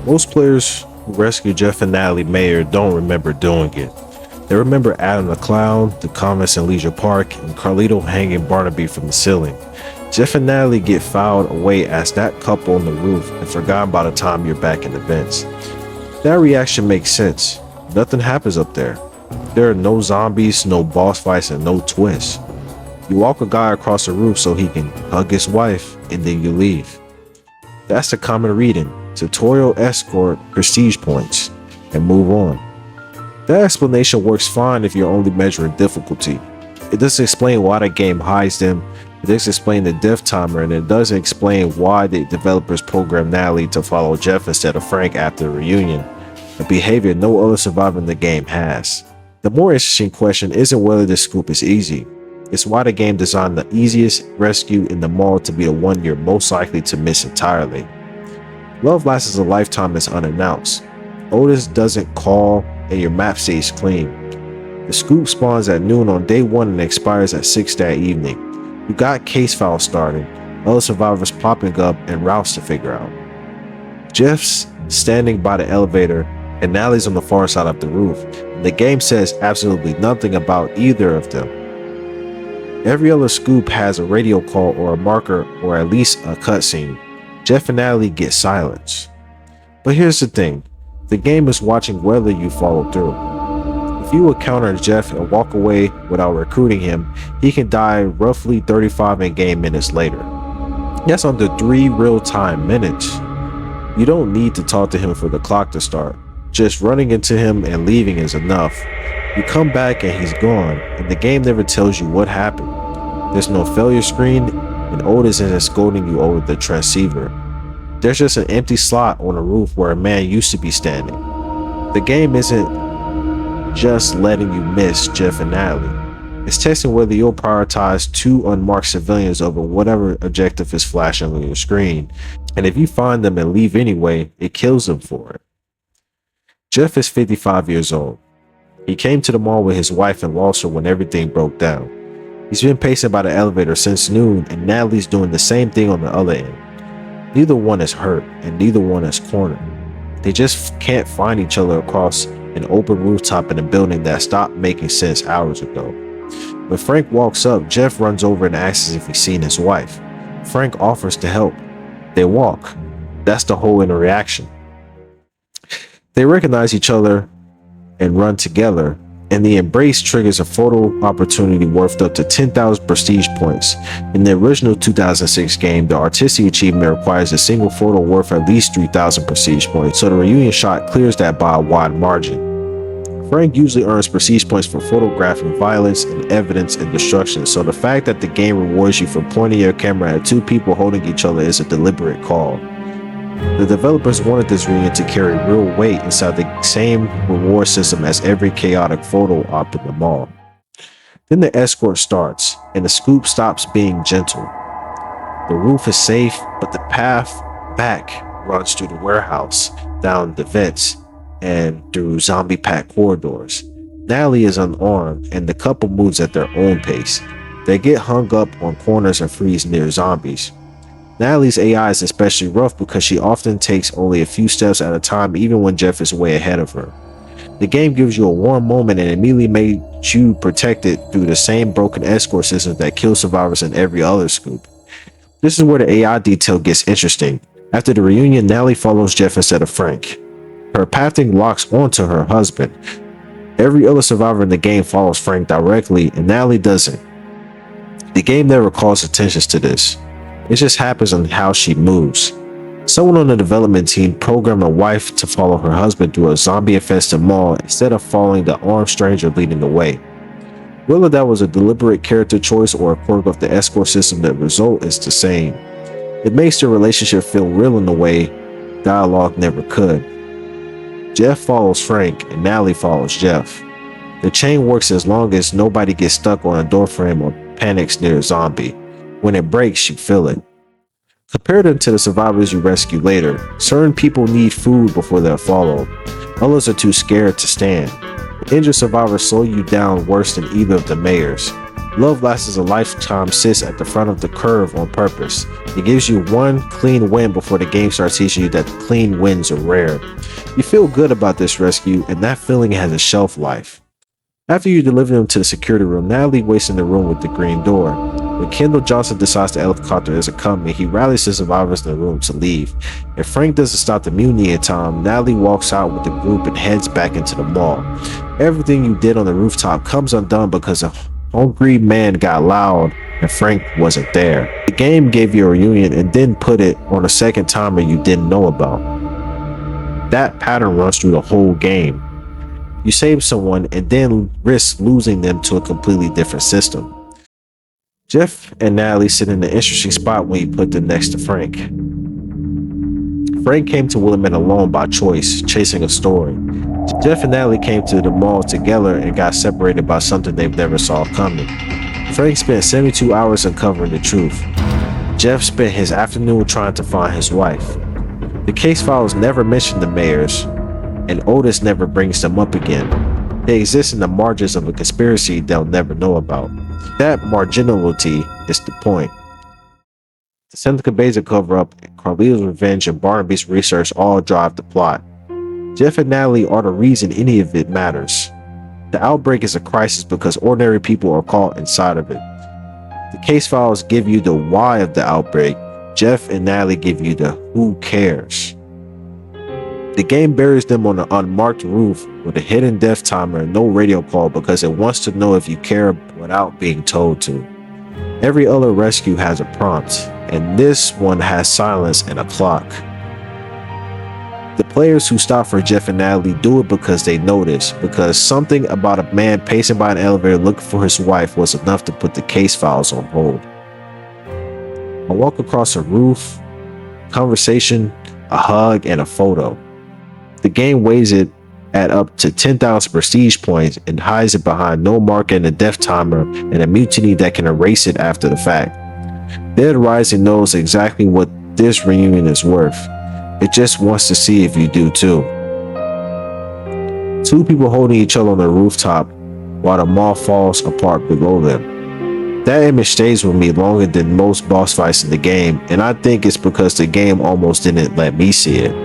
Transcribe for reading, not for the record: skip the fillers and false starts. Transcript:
Most players who rescue Jeff and Natalie Meyer don't remember doing it. They remember Adam the Clown, the comments in Leisure Park, and Carlito hanging Barnaby from the ceiling. Jeff and Natalie get filed away as that couple on the roof and forgotten by the time you're back in the vents. That reaction makes sense. Nothing happens up there. There are no zombies, no boss fights, and no twists. You walk a guy across the roof so he can hug his wife, and then you leave. That's the common reading. Tutorial, escort, prestige points, and move on. That explanation works fine if you're only measuring difficulty. It doesn't explain why the game hides them, it doesn't explain the death timer, and it doesn't explain why the developers programmed Natalie to follow Jeff instead of Frank after the reunion, a behavior no other survivor in the game has. The more interesting question isn't whether this scoop is easy, it's why the game designed the easiest rescue in the mall to be the one you're most likely to miss entirely. Love lasts a lifetime is unannounced. Otis doesn't call and your map stays clean. The scoop spawns at noon on day 1 and expires at 6 that evening. You got case files starting, other survivors popping up, and routes to figure out. Jeff's standing by the elevator and Natalie's on the far side of the roof. The game says absolutely nothing about either of them. Every other scoop has a radio call or a marker or at least a cutscene. Jeff and Natalie get silence. But here's the thing, the game is watching whether you follow through. If you encounter Jeff and walk away without recruiting him, he can die roughly 35 in-game minutes later. That's under 3 real-time minutes. You don't need to talk to him for the clock to start. Just running into him and leaving is enough. You come back and he's gone, and the game never tells you what happened. There's no failure screen, and Otis isn't scolding you over the transceiver. There's just an empty slot on a roof where a man used to be standing. The game isn't just letting you miss Jeff and Natalie. It's testing whether you'll prioritize 2 unmarked civilians over whatever objective is flashing on your screen, and if you find them and leave anyway, it kills them for it. Jeff is 55 years old. He came to the mall with his wife and lost her when everything broke down. He's been pacing by the elevator since noon, and Natalie's doing the same thing on the other end. Neither one is hurt, and neither one is cornered. They just can't find each other across an open rooftop in a building that stopped making sense hours ago. When Frank walks up, Jeff runs over and asks if he's seen his wife. Frank offers to help. They walk. That's the whole interaction. They recognize each other and run together, and the embrace triggers a photo opportunity worth up to 10,000 prestige points. In the original 2006 game, the artistic achievement requires a single photo worth at least 3,000 prestige points, so the reunion shot clears that by a wide margin. Frank usually earns prestige points for photographing violence and evidence and destruction, so the fact that the game rewards you for pointing your camera at 2 people holding each other is a deliberate call. The developers wanted this reunion to carry real weight inside the same reward system as every chaotic photo op in the mall. Then the escort starts, and the scoop stops being gentle. The roof is safe, but the path back runs through the warehouse, down the vents, and through zombie-packed corridors. Natalie is unarmed, and the couple moves at their own pace. They get hung up on corners and freeze near zombies. Natalie's AI is especially rough because she often takes only a few steps at a time even when Jeff is way ahead of her. The game gives you a warm moment and immediately makes you protected through the same broken escort system that kills survivors in every other scoop. This is where the AI detail gets interesting. After the reunion, Natalie follows Jeff instead of Frank. Her pathing locks onto her husband. Every other survivor in the game follows Frank directly, and Natalie doesn't. The game never calls attention to this. It just happens on how she moves. Someone on the development team programmed a wife to follow her husband through a zombie-infested mall instead of following the armed stranger leading the way. Whether that was a deliberate character choice or a quirk of the escort system, the result is the same. It makes the relationship feel real in a way dialogue never could. Jeff follows Frank and Natalie follows Jeff. The chain works as long as nobody gets stuck on a doorframe or panics near a zombie. When it breaks, you feel it. Compare them to the survivors you rescue later. Certain people need food before they're followed. Others are too scared to stand. The injured survivors slow you down worse than either of the mayors. Love lasts a lifetime sits at the front of the curve on purpose. It gives you one clean win before the game starts teaching you that clean wins are rare. You feel good about this rescue, and that feeling has a shelf life. After you deliver them to the security room, Natalie waits in the room with the green door. When Kendall Johnson decides the helicopter isn't coming, he rallies the survivors in the room to leave. If Frank doesn't stop the mutiny in time, Natalie walks out with the group and heads back into the mall. Everything you did on the rooftop comes undone because a hungry man got loud and Frank wasn't there. The game gave you a reunion and then put it on a second timer you didn't know about. That pattern runs through the whole game. You save someone and then risk losing them to a completely different system. Jeff and Natalie sit in an interesting spot when you put them next to Frank. Frank came to Willamette alone by choice, chasing a story. Jeff and Natalie came to the mall together and got separated by something they've never saw coming. Frank spent 72 hours uncovering the truth. Jeff spent his afternoon trying to find his wife. The case files never mention the Meyers, and Otis never brings them up again. They exist in the margins of a conspiracy they'll never know about. That marginality is the point. The Seneca Beza cover-up, Carlito's revenge, and Barnaby's research all drive the plot. Jeff and Natalie are the reason any of it matters. The outbreak is a crisis because ordinary people are caught inside of it. The case files give you the why of the outbreak. Jeff and Natalie give you the who cares. The game buries them on an unmarked roof with a hidden death timer and no radio call because it wants to know if you care without being told to. Every other rescue has a prompt, and this one has silence and a clock. The players who stop for Jeff and Natalie do it because they notice, because something about a man pacing by an elevator looking for his wife was enough to put the case files on hold. A walk across a roof, conversation, a hug, and a photo. The game weighs it at up to 10,000 prestige points and hides it behind no marker and a death timer and a mutiny that can erase it after the fact. Dead Rising knows exactly what this reunion is worth. It just wants to see if you do too. Two people holding each other on the rooftop while the mall falls apart below them. That image stays with me longer than most boss fights in the game, and I think it's because the game almost didn't let me see it.